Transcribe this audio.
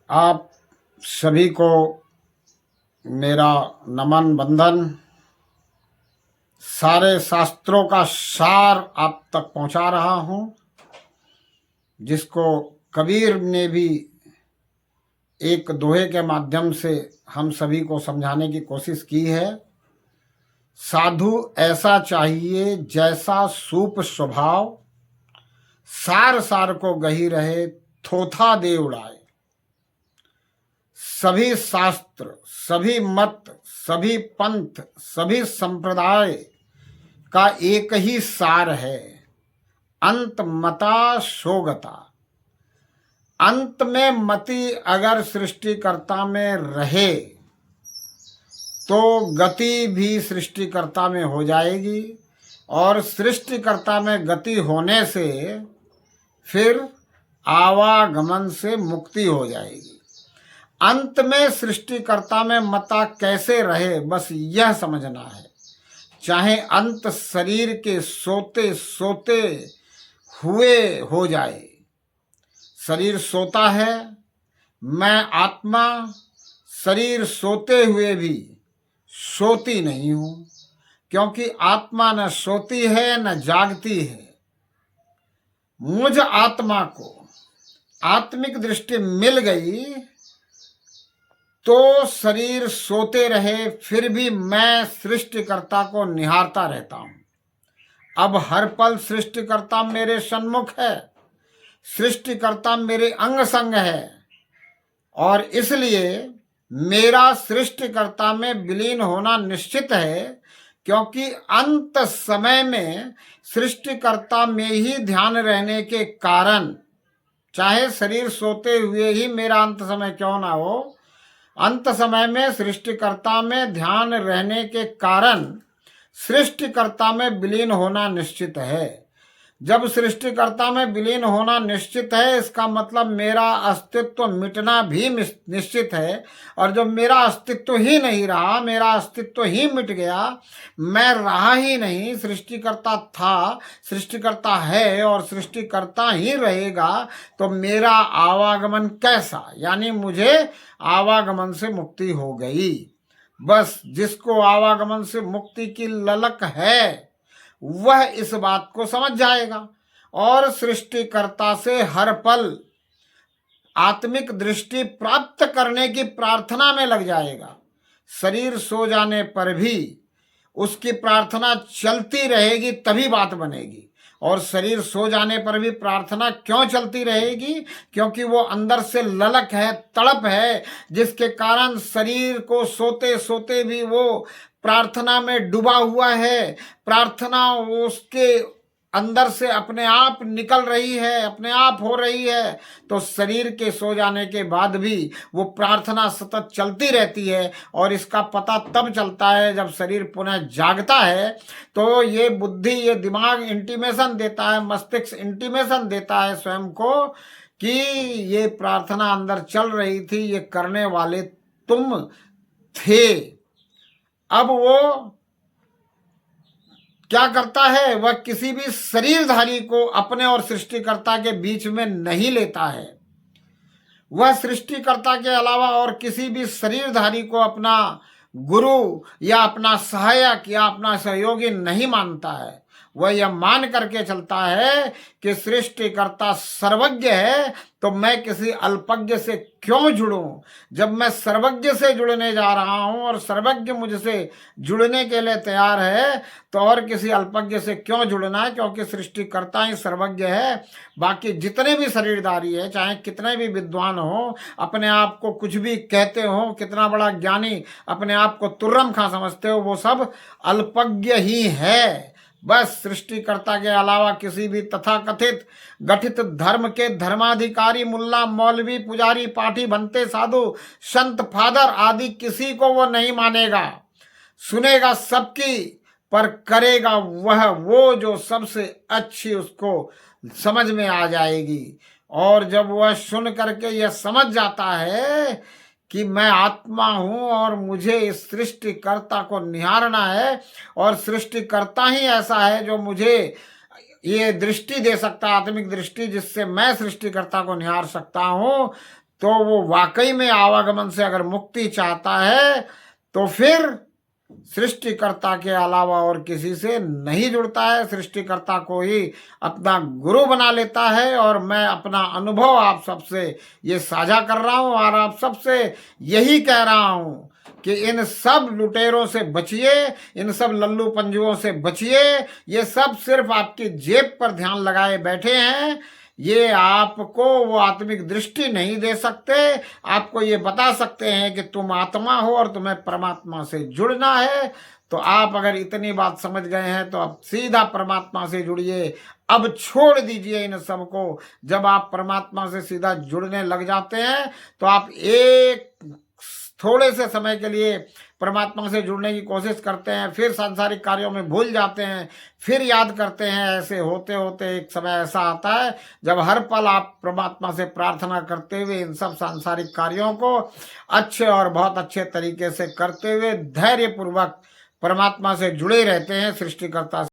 आप सभी को मेरा नमन बंदन। सारे शास्त्रों का सार आप तक पहुंचा रहा हूं, जिसको कबीर ने भी एक दोहे के माध्यम से हम सभी को समझाने की कोशिश की है। साधु ऐसा चाहिए जैसा सूप स्वभाव, सार सार को गही रहे थोथा दे उड़ाए। सभी शास्त्र, सभी मत, सभी पंथ, सभी संप्रदाय का एक ही सार है, अंत मता शोगता। अंत में मति अगर सृष्टिकर्ता में रहे तो गति भी सृष्टिकर्ता में हो जाएगी, और सृष्टिकर्ता में गति होने से फिर आवागमन से मुक्ति हो जाएगी। अंत में सृष्टिकर्ता में मता कैसे रहे, बस यह समझना है। चाहे अंत शरीर के सोते सोते हुए हो जाए, शरीर सोता है, मैं आत्मा शरीर सोते हुए भी सोती नहीं हूं, क्योंकि आत्मा न सोती है न जागती है। मुझ आत्मा को आत्मिक दृष्टि मिल गई तो शरीर सोते रहे फिर भी मैं सृष्टिकर्ता को निहारता रहता हूं। अब हर पल सृष्टिकर्ता मेरे सन्मुख है, सृष्टिकर्ता मेरे अंग संग है, और इसलिए मेरा सृष्टिकर्ता में विलीन होना निश्चित है, क्योंकि अंत समय में सृष्टिकर्ता में ही ध्यान रहने के कारण, चाहे शरीर सोते हुए ही मेरा अंत समय क्यों ना हो, अंत समय में सृष्टिकर्ता में ध्यान रहने के कारण सृष्टिकर्ता में विलीन होना निश्चित है। जब सृष्टिकर्ता में विलीन होना निश्चित है, इसका मतलब मेरा अस्तित्व मिटना भी निश्चित है। और जब मेरा अस्तित्व ही नहीं रहा, मेरा अस्तित्व ही मिट गया, मैं रहा ही नहीं, सृष्टिकर्ता था, सृष्टिकर्ता है और सृष्टिकर्ता ही रहेगा, तो मेरा आवागमन कैसा, यानी मुझे आवागमन से मुक्ति हो गई। बस जिसको आवागमन से मुक्ति की ललक है वह इस बात को समझ जाएगा और सृष्टिकर्ता से हर पल आत्मिक दृष्टि प्राप्त करने की प्रार्थना में लग जाएगा। शरीर सो जाने पर भी उसकी प्रार्थना चलती रहेगी, तभी बात बनेगी। और शरीर सो जाने पर भी प्रार्थना क्यों चलती रहेगी? क्योंकि वो अंदर से ललक है, तड़प है, जिसके कारण शरीर को सोते सोते भी वो प्रार्थना में डूबा हुआ है। प्रार्थना उसके अंदर से अपने आप निकल रही है, अपने आप हो रही है, तो शरीर के सो जाने के बाद भी वो प्रार्थना सतत चलती रहती है। और इसका पता तब चलता है जब शरीर पुनः जागता है, तो ये बुद्धि, ये दिमाग इंटीमेशन देता है, मस्तिष्क इंटीमेशन देता है स्वयं को कि ये प्रार्थना अंदर चल रही थी, ये करने वाले तुम थे। अब वो क्या करता है? वह किसी भी शरीरधारी को अपने और सृष्टिकर्ता के बीच में नहीं लेता है। वह सृष्टिकर्ता के अलावा और किसी भी शरीरधारी को अपना गुरु या अपना सहायक या अपना सहयोगी नहीं मानता है। वह यह मान करके चलता है कि सृष्टिकर्ता सर्वज्ञ है, तो मैं किसी अल्पज्ञ से क्यों जुड़ूं? जब मैं सर्वज्ञ से जुड़ने जा रहा हूं और सर्वज्ञ मुझसे जुड़ने के लिए तैयार है, तो और किसी अल्पज्ञ से क्यों जुड़ना है? क्योंकि सृष्टिकर्ता ही सर्वज्ञ है। बाकी जितने भी शरीरधारी है, चाहे कितने भी विद्वान हो, अपने आप को कुछ भी कहते हो, कितना बड़ा ज्ञानी अपने आप को तुर्रम खां समझते हो, वो सब अल्पज्ञ ही है। बस सृष्टिकर्ता के अलावा किसी भी तथाकथित गठित धर्म के धर्माधिकारी, मुल्ला, मौलवी, पुजारी, पाठी, भंते, साधु, संत, फादर आदि किसी को वो नहीं मानेगा। सुनेगा सबकी, पर करेगा वह वो जो सबसे अच्छी उसको समझ में आ जाएगी। और जब वह सुन करके यह समझ जाता है कि मैं आत्मा हूं और मुझे इस सृष्टिकर्ता को निहारना है, और सृष्टिकर्ता ही ऐसा है जो मुझे ये दृष्टि दे सकता है, आत्मिक दृष्टि, जिससे मैं सृष्टिकर्ता को निहार सकता हूं, तो वो वाकई में आवागमन से अगर मुक्ति चाहता है तो फिर सृष्टिकर्ता के अलावा और किसी से नहीं जुड़ता है, सृष्टिकर्ता को ही अपना गुरु बना लेता है। और मैं अपना अनुभव आप सबसे ये साझा कर रहा हूँ और आप सबसे यही कह रहा हूँ कि इन सब लुटेरों से बचिए, इन सब लल्लू पंजुओं से बचिए। ये सब सिर्फ आपकी जेब पर ध्यान लगाए बैठे हैं। ये आपको वो आत्मिक दृष्टि नहीं दे सकते। आपको ये बता सकते हैं कि तुम आत्मा हो और तुम्हें परमात्मा से जुड़ना है। तो आप अगर इतनी बात समझ गए हैं तो अब सीधा परमात्मा से जुड़िए। अब छोड़ दीजिए इन सब को। जब आप परमात्मा से सीधा जुड़ने लग जाते हैं तो आप एक थोड़े से समय के लिए परमात्मा से जुड़ने की कोशिश करते हैं, फिर सांसारिक कार्यों में भूल जाते हैं, फिर याद करते हैं। ऐसे होते होते एक समय ऐसा आता है जब हर पल आप परमात्मा से प्रार्थना करते हुए इन सब सांसारिक कार्यों को अच्छे और बहुत अच्छे तरीके से करते हुए धैर्यपूर्वक परमात्मा से जुड़े रहते हैं, सृष्टिकर्ता से